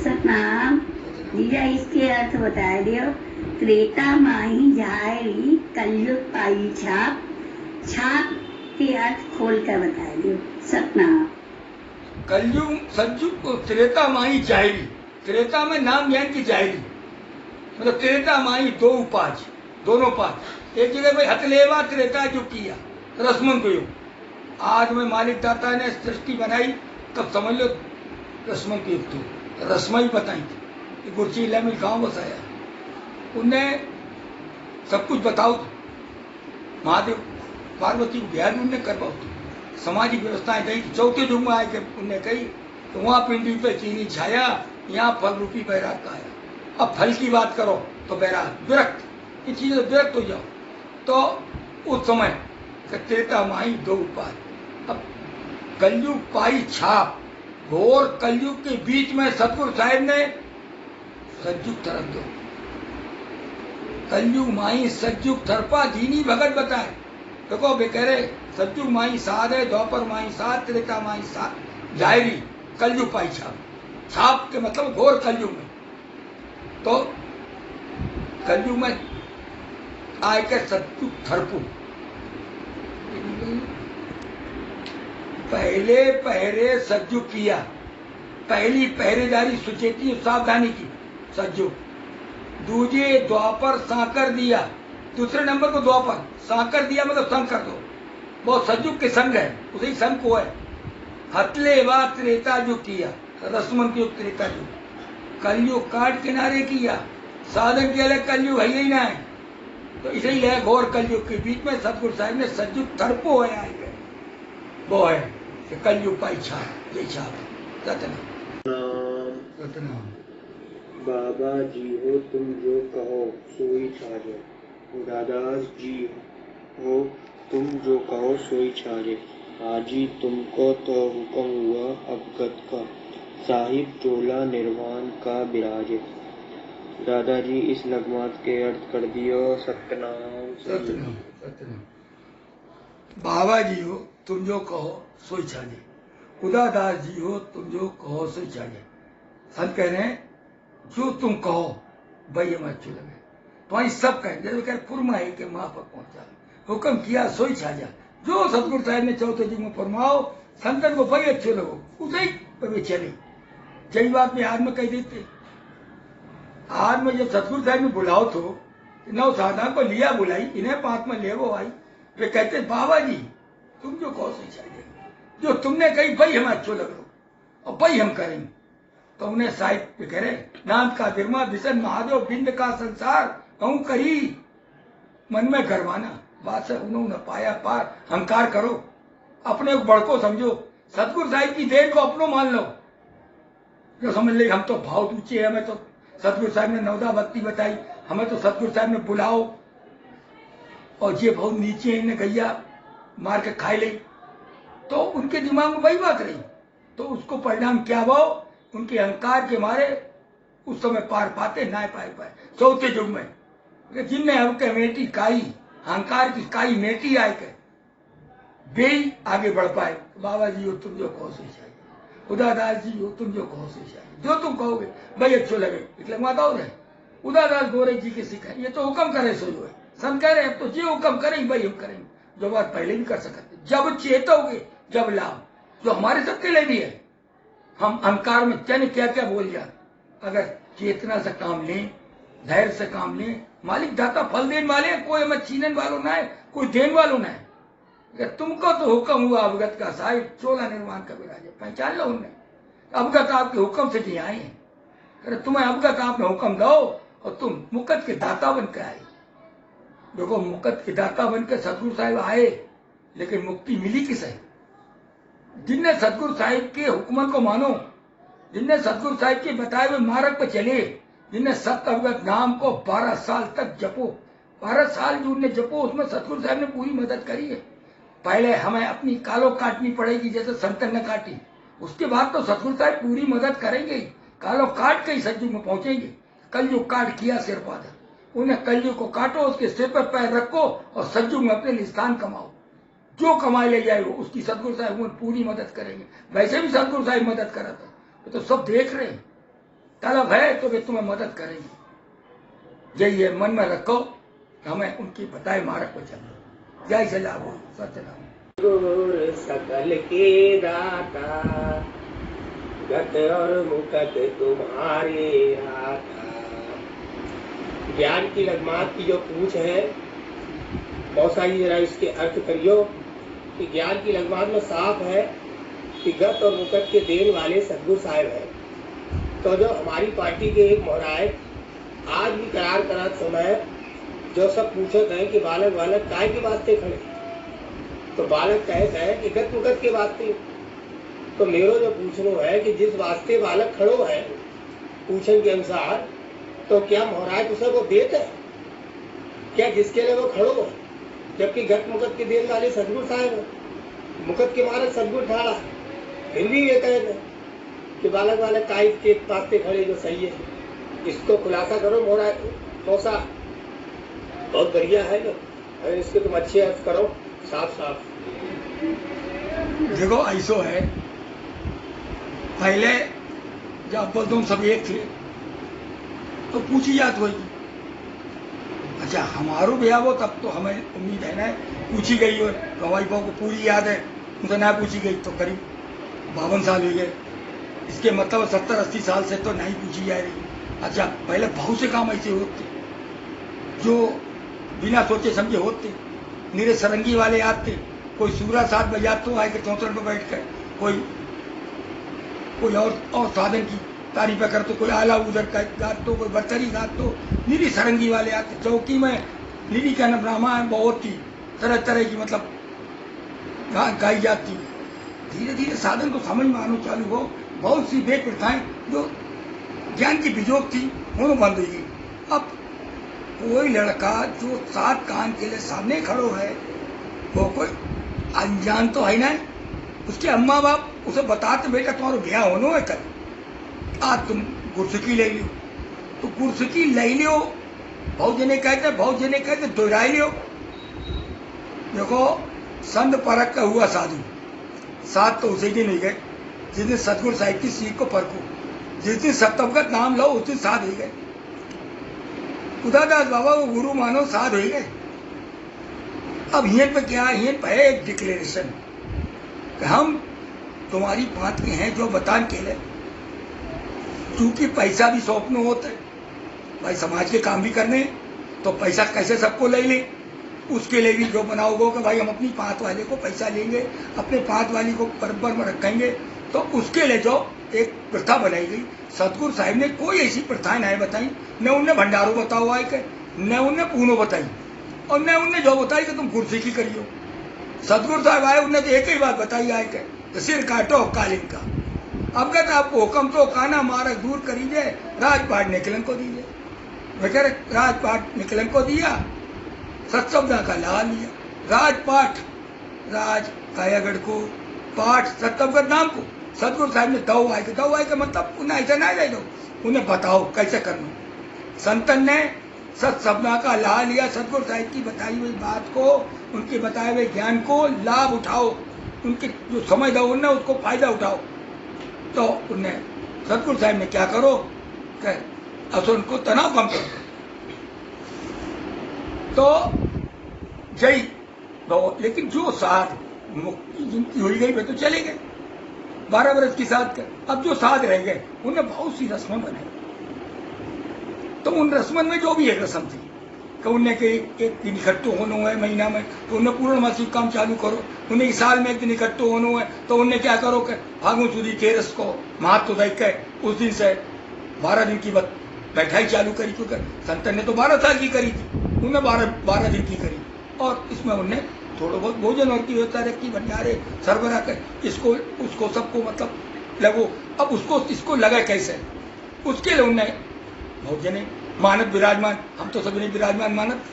सतनाम जीजा इसके अर्थ बता दियो। त्रेता माही झायरी कलयुग पाई छाप। छाप के अर्थ खोल कर बता दियो। सतनाम। कलयुग सतयुग को त्रेता माही जायरी। त्रेता में नाम ज्ञान की जायरी मतलब त्रेता माही दो उपाज, दोनों पाठ। एक जगह भाई हतलेवा त्रेता जो किया रसमन को युग। आज में मालिक दाता ने सृष्टि बनाई तब समझ लो रसमन को युग थी। रसमई बताई थी गुरची इला में गाँव बसाया। उनने सब कुछ बताओ तो महादेव पार्वती को ज्ञान उनने कर पाओ तो सामाजिक व्यवस्थाएं दी। चौथे युग में आए उनने कही तो वहां पिंडी पे चीनी छाया, यहाँ फल रूपी बैराग का आया। अब फल की बात करो तो बैराग विरक्त, इन चीजों से विरक्त हो जाओ। तो उस समय त्रेता माही दो उपाय। अब कलयुग पाई छाप, घोर कलयुग के बीच में सतगुरु साहिब ने सतयुग तरफ दो। कलयुग माही सतयुग थरपा दीनी भगत बताए। देखो वे कह रहे सतयुग माही साध है, द्वापर माही साध, त्रेता माही साध, जायरी कलयुग पाई छाप। छाप के मतलब घोर कलयुग में। तो कलयुग में आय के सतयुग थरपू। पहले पहरे सतयुग किया, पहली पहरेदारी सुचेती सावधानी की सतयुग। दूजे द्वापर साकर दिया, दूसरे नंबर को द्वापर साकर दिया मतलब संग कर दो। वो सतयुग के संग है, उसी संग को है। हतले वा त्रेता युग किया, रसमन के युग त्रेता युग। कलयुग काट किनारे किया, साधन के अलग कलयुग है ही ना है। तो इसीलिए है घोर कलयुग के बीच में सतगुरु साहिब ने सतयुग थरपो है आए गए। वो है कि कलयुग का इच्छा ये इच्छा रत्ना। बाबा जी हो तुम जो कहो सोई छाजे। दादास जी हो तुम जो कहो सोई छाजे। हाजी तुमको तो हुक्म हुआ अवगत का। साहिब चोला निर्वाण का बिराजे। दादाजी इस लगमात के अर्थ कर दियो। सतनाम सतनाम सतनाम। बाबा जी हो तुम जो कहो सोई छाजे। उदादास जी हो तुम जो कहो सोई छाजे। संत कह रहे हैं जो तुम कहो भाई हमें अच्छे लगे। तो सब कहें जैसे कह फुरमाई के माँ पर पहुंचा, हुक्म किया सोई छाजा। जो सतगुरु साहिब ने चौथे युग में फरमाओ संतन को भाई अच्छे लगो, उसे ही पर वे चले। यही बात में आज में कह देते। आज में जब सतगुरु साहिब में बुलाओ तो नौ साधना को लिया बुलाई, इन्हें पांच में ले वो आई। वे कहते बाबा जी तुम जो कहो सोई छाजे, जो तुमने कही भाई हमें अच्छो लग लो और भाई हम करेंगे। तो उन्हें साहित्य करे नाम का बिरमा विशन महादेव बिंद का संसार कहूं करी मन में गरवाना। बात से उन्होंने पाया पार, अहंकार करो, अपने को बड़को समझो, सतगुरु साहिब की देर को अपनो मान लो। जो समझ ले हम तो भाव ऊंचे हमें तो सतगुरु साहिब ने नवदा भक्ति बताई, हमें तो सतगुरु साहिब ने बुलाओ और ये बहुत नीचे इन्हें गैया मार के खाए ले। तो उनके दिमाग में वही बात रही। तो उसको परिणाम क्या हुआ, उनके अहंकार के मारे उस समय पार पाते ना पाए चौथे युग में। जिनने अब मेटी काई, अहंकार की काई मेटी आए के वे ही आगे बढ़ पाए। बाबा जी हो तुम जो कहो सोई छाजे, उदादास जी हो तुम जो कहो सोई छाजे। जो तुम कहोगे भाई अच्छो लगे। એટલે माताओ रहे उदादास गोरे जी के सिखाए, ये तो हुक्म करे सो जो है। संत कह रहे अब तो जो हुक्म करेंगे भाई हम करेंगे। जो बात पहले भी कर सकते, जब चेतोगे जब लाभ, जो हमारे सबके लिए भी है। हम अहंकार में क्या क्या बोल जाते। अगर चेतना से काम लें, धैर्य से काम लें, मालिक दाता फल देने वाले हैं, कोई हमें छीनने वालों ना है, कोई देने वालों ना है। अगर तुमको तो हुक्म हुआ अवगत का, साहिब चोला निर्माण का विराजे। पहचान लो उनने अवगत आपके हुक्म से नहीं आए हैं। अरे तुम्हें अवगत आपने हुक्म दो और तुम मुकत के दाता बन के आए। देखो मुकत के दाता बन के सतगुरु साहिब आए, लेकिन मुक्ति मिली किसे? जिनने सतगुरु साहिब के हुक्म को मानो, जिनने सतगुरु साहिब के बताए हुए मार्ग पर चले, जिनने सत्य अवगत नाम को 12 साल तक जपो। 12 साल जो उनने जपो उसमें सतगुरु साहिब ने पूरी मदद करी है। पहले हमें अपनी कालो काटनी पड़ेगी जैसे संतन ने काटी, उसके बाद तो सतगुरु साहिब पूरी मदद करेंगे। कालो काट के ही सतयुग में पहुंचेंगे। कलयुग काट किया सिर पादर, उन्हें कलयुग को काटो, उसके सिर पर पैर रखो और सतयुग में अपने लिए स्थान कमाओ। जो कमाई ले जाए वो उसकी सतगुरु साहिब पूरी मदद करेंगे। वैसे भी सतगुरु साहिब मदद करा था, तो सब देख रहे हैं। तलब है तो वे तुम्हें मदद करेंगे। यही ये मन में रखो कि हमें उनकी बताए मार्ग पर चलना। जय श्री राम, सत्यनाम। गुर सकल के दाता, गत और मुकत तुम्हारे आता। ज्ञान की लगमात की जो पूछ है, मौसा जी जरा इसके अर्थ करियो कि ज्ञान की लगमात में साफ है कि गत और मुकत के देन वाले सदगुरु साहिब है। तो जो हमारी पार्टी के एक मोहराय आज भी करार करार समय जो सब पूछत है कि बालक बालक काय के वास्ते खड़े, तो बालक कहता है कि गत मुकत के वास्ते। तो मेरो जो पूछनो है कि जिस वास्ते बालक खड़ो है पूछन के अनुसार, तो क्या मोहराज उसे वो देते है क्या जिसके लिए वो खड़ो है? जबकि गत मुकत के देन वाले सदगुरु साहिब है, मुकत के मारक सदगुरु ठाड़ा, फिर भी ये कहते हैं कि बालक बालक काय के वास्ते खड़े जो सही है। इसको खुलासा करो मोहराज मौसा, बहुत बढ़िया है जो, अगर इसके तुम अच्छे अर्थ करो साफ साफ। देखो ऐसो है, पहले जब बोल तुम सब एक थे तो पूछी जात होगी। अच्छा हमारो ब्याह वो तब तो हमें उम्मीद है ना पूछी गई हो, तो हमारी बहू को पूरी याद है, उनसे ना पूछी गई तो करीब 52 साल हो गए। इसके मतलब 70-80 साल से तो नहीं पूछी जा रही। अच्छा पहले बहुत से काम ऐसे होते जो बिना सोचे समझे होते, निरे सरंगी वाले आते, कोई सूरा साथ बजात तो आए के चौंतरण पर बैठ कर, कोई और साधन की तारीफ कर, तो कोई आला उधर का गात तो, कोई बरतरी गात तो, निरी सरंगी वाले आते। चौकी में निरी का नफरामा है बहुत ही तरह तरह की मतलब गाई जाती। धीरे धीरे साधन को समझ में आना चालू हो, बहुत सी वे प्रथाएं जो ज्ञान की बिजोग थी वो बंद हुई। अब कोई लड़का जो 7 कान के लिए सामने खड़ो है, वो कोई अनजान तो है ना, उसके अम्मा बाप उसे बताते बेटा तुम्हारा ब्याह होना है कल, आज तुम गुरसुकी ले लियो, तो गुरसुकी ले लियो। बहुत जने कहते दोहराई लियो। देखो संत परख का हुआ साधु, साथ तो उसी दिन ही गए जिस दिन सतगुरु साहिब की सीख को परखो, जिस दिन सप्तमगत नाम लो उस दिन साध हो गए। उदादास बाबा को गुरु मानो, साध हो गए। अब हियन पे क्या है, हियन पे है एक डिक्लेरेशन कि हम तुम्हारी बात के हैं जो बतान के लिए, क्योंकि पैसा भी सौंपना होता है भाई, समाज के काम भी करने, तो पैसा कैसे सबको ले ले, उसके लिए भी जो बनाओगे कि भाई हम अपनी पात वाले को पैसा लेंगे, अपने पात वाली को बराबर में रखेंगे, तो उसके लिए जो एक प्रथा बनाई गई। सतगुरु साहिब ने कोई ऐसी प्रथाएं नहीं बताई, न उनने भंडारो बताओ आए के, न उनने पूनो बताई, और न उनने जो बताई कि तुम गुरसिकी करियो। सतगुरु साहब आए, उनने तो एक ही बात बताई आए के, तो सिर काटो कालिन का। अब कहते आपको हुक्म तो काना मारक दूर करीजिए, राजपाट निकलन को दीजिए। वगैरह राजपाट निकलन को दिया, सत्सवदा का ला लिया। राजपाट, राज कायागढ़ को, पाठ सत्सवगढ़ नाम को सतगुरु साहब ने दो आए के मतलब उन्हें ऐसा ना ले दो, उन्हें बताओ कैसे करना। संतन ने सत्सवदा का ला लिया, सतगुरु साहब की बताई हुई बात को, उनके बताए हुए ज्ञान को लाभ उठाओ, उनके जो समझ दो उन्हें उसको फायदा उठाओ। तो उन्हें सतगुरु साहब ने क्या करो, अब उनको तनाव कम करो। तो जय दो, लेकिन जो साध मुक्ति जिनकी हुई गई वे तो चले गए 12 वर्ष की साध कर। अब जो साध रह गए उन्हें बहुत सी रस्में बनाई, तो उन रस्मों में जो भी एक रस्म थी कि उन्हें के एक दिन इकट्ठो होना है महीना में, तो उन्हें पूर्ण मासिक काम चालू करो। उन्हें साल में एक दिन इकट्ठो होना है, तो उन्हें क्या करो कि फागुन सुदी तेरस को महत्व देख के उस दिन से 12 दिन की बैठाई चालू करी, क्योंकि संतन ने तो 12 साल की करी थी, उन्हें 12 दिन की करी, और इसमें उन्हें थोड़ा बहुत भोजन और की व्यवस्था रखी, भंडारे सरबराह कर, इसको उसको सबको मतलब लगो। अब उसको इसको लगा कैसे, उसके लिए उन्हें बहुत जने मानत विराजमान, हम तो सभी ने विराजमान मानत,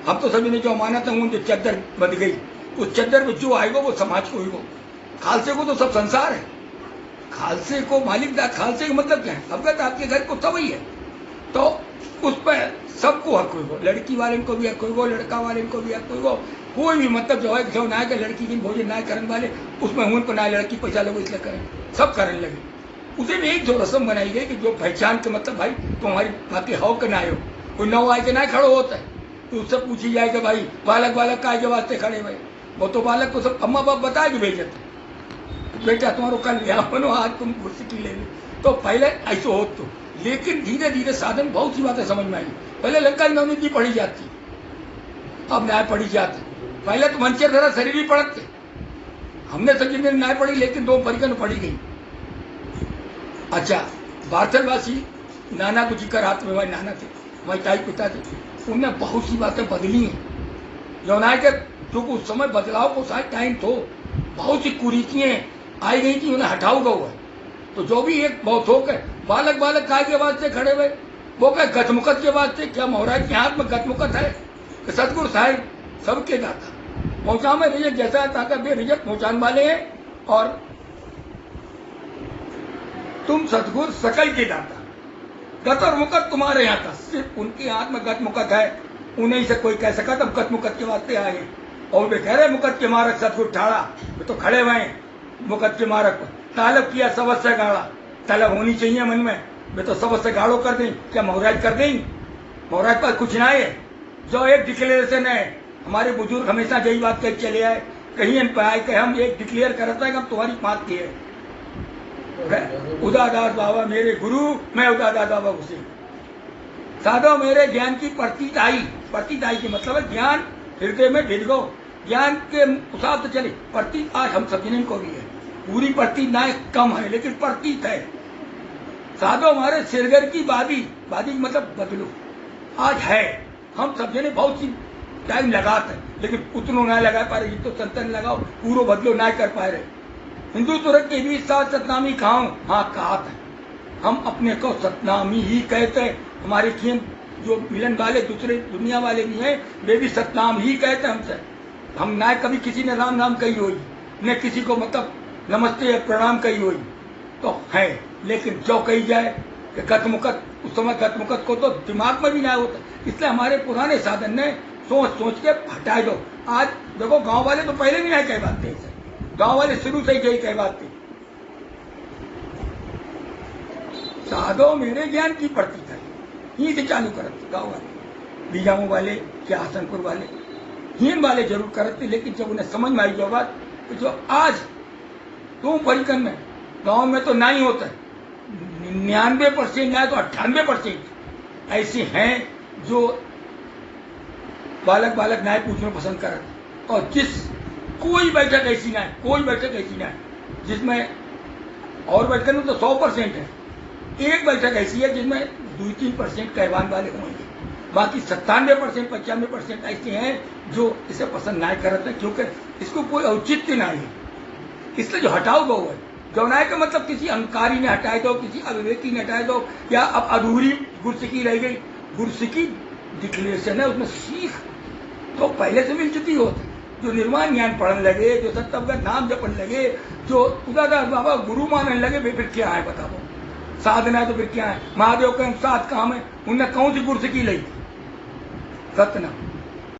हम तो सभी ने जो मानत है जो चद्दर बंध गई, उस चद्दर में जो आएगा वो समाज को ही, खालसे को तो सब संसार है, खालसे को मालिक दा, खालसे का मतलब क्या है, अवगत आपके घर को सब ही है, तो उस पर सबको हक हुई, लड़की वाले को भी हक हुई, लड़का वाले को भी हक हुई, कोई भी मतलब जो है जो ना लड़की की भोजन ना करने वाले उसमें हुन को ना लड़की पैसा लोग इसलिए करें, सब करने लगे। उसे में एक जो रस्म बनाई गई कि जो पहचान के मतलब भाई तुम्हारी बाकी हाउ के ना आयो, कोई नौ आए के ना खड़ो होता है, तो उससे पूछी जाए कि भाई बालक बालक का के वास्ते खड़े भाई, वो तो बालक को सब अम्मा बाप बताए कि भेजत बेटा तुम्हारो कल लिया बनो, आज तुम कुर्सी ले लो, तो पहले ऐसे हो तो। लेकिन धीरे धीरे साधन बहुत सी बातें समझ में आई। पहले लंका नवनी की पढ़ी जाती, अब न्याय पढ़ी जाती। पहले तो मंचर धरा शरीर ही पढ़ते, हमने सब जिंदगी न्याय पढ़ी, लेकिन दो परिकन पढ़ी गई। अच्छा, बार्थलवासी नाना को जिक्र हाथ में, हमारे नाना थे, हमारे ताई पिता थे, उनने बहुत सी बातें बदली हैं। जौनाय के जो उस समय बदलाव को शायद टाइम तो बहुत सी कुरीतियां आई गई थी, उन्हें हटाओ गौ है। तो जो भी एक बहुत हो के बालक बालक काय के वास्ते खड़े हुए, वो क्या गतमुकत के वास्ते, क्या महाराज के हाथ में गतमुकत है कि सतगुरु साहिब सबके दाता पहुंचा में रिजक जैसा ताकत बे रिजक पहुंचाने वाले हैं, और तुम सतगुरु सकल के दाता, गत और मुकत तुम्हारे यहाँ था, सिर्फ उनके हाथ में गत मुकत है, उन्हीं से कोई कह सका तब गत मुकत के वास्ते आए हैं। और वे कह रहे मुकत के मारक सतगुरु ठाड़ा, वे तो खड़े हुए हैं मुकत के मारक को, तालब किया सबस से गाड़ा, तलब होनी चाहिए मन में, वे तो सबस से गाड़ो कर दें, क्या मोहराज कर दें? मोहराज पर कुछ ना है, जो एक डिक्लेरेशन है, हमारे बुजुर्ग हमेशा यही बात कह चले आए, कहीं इन पाए कि हम एक डिक्लेयर करता है कि हम तुम्हारी बात की है। उदादास बाबा मेरे गुरु, मैं उदादास बाबा हुसैन। साधो मेरे ज्ञान की प्रतीताई, प्रतीताई के मतलब है ज्ञान हृदय में भिड़ गो, ज्ञान के हिसाब से चले। प्रतीत आज हम समझने को भी है, पूरी प्रतीत ना कम है, लेकिन प्रतीत है। साधो हमारे सिरगर की बादी, बादी मतलब बदलो, आज है। हम समझने बहुत सी टाइम लगाते हैं, लेकिन उतनो ना लगा पा रहे, तो संतन लगाओ पूरा बदलो ना कर पा रहे। हिंदू तुरक के बीच साथ सतनामी खाऊं, हाँ कहत है, हम अपने को सतनामी ही कहते हैं। हमारे खीन जो मिलन वाले दूसरे दुनिया वाले भी हैं, वे भी सतनाम ही कहते हैं हमसे। हम ना कभी किसी ने राम नाम कही हुई, न किसी को मतलब नमस्ते या प्रणाम कही हुई, तो है। लेकिन जो कही जाए कि गतमुकत, उस समय गतमुकत को तो दिमाग में भी ना होता, इसलिए हमारे पुराने साधन ने सोच सोच के हटाए दो। आज देखो गांव वाले तो पहले भी नहीं कह बात थे, गांव वाले शुरू से ही यही कह बात थी, साधो मेरे ज्ञान की प्रतीक है, यहीं से चालू करते गांव वाले, बीजाऊ वाले क्या हसनपुर वाले, हीन वाले जरूर करते। लेकिन जब उन्हें समझ में आई जो बात, तो जो आज तुम परिकन में गांव में तो नहीं होता है, 99% ना तो 98% ऐसे हैं जो बालक बालक न्याय पूछना पसंद करते। और जिस कोई बैठक ऐसी ना है, कोई बैठक ऐसी ना है जिसमें, और बैठक में तो 100% है, एक बैठक ऐसी है जिसमें 2-3% कहवान वाले होंगे, बाकी 97% 95% ऐसे हैं जो इसे पसंद नहीं करते, क्योंकि इसको कोई औचित्य नहीं है। इसलिए जो हटाओ गो है, जौनाय का मतलब किसी अहंकारी ने हटाए दो, किसी अविवेकी ने हटाए दो, या अब अधूरी गुरसिकी रह गई। गुरसिकी डिक्लेरेशन है, उसमें सीख तो पहले से मिल चुकी होती। जो निर्वाण ज्ञान पढ़ने लगे, जो सत्तवगत नाम जपने लगे, जो उदादास बाबा गुरु मानने लगे, वे फिर क्या है बताओ? साधना तो फिर क्या है? महादेव के साथ काम है, उनने कौन सी गुरसिकी ली? सतना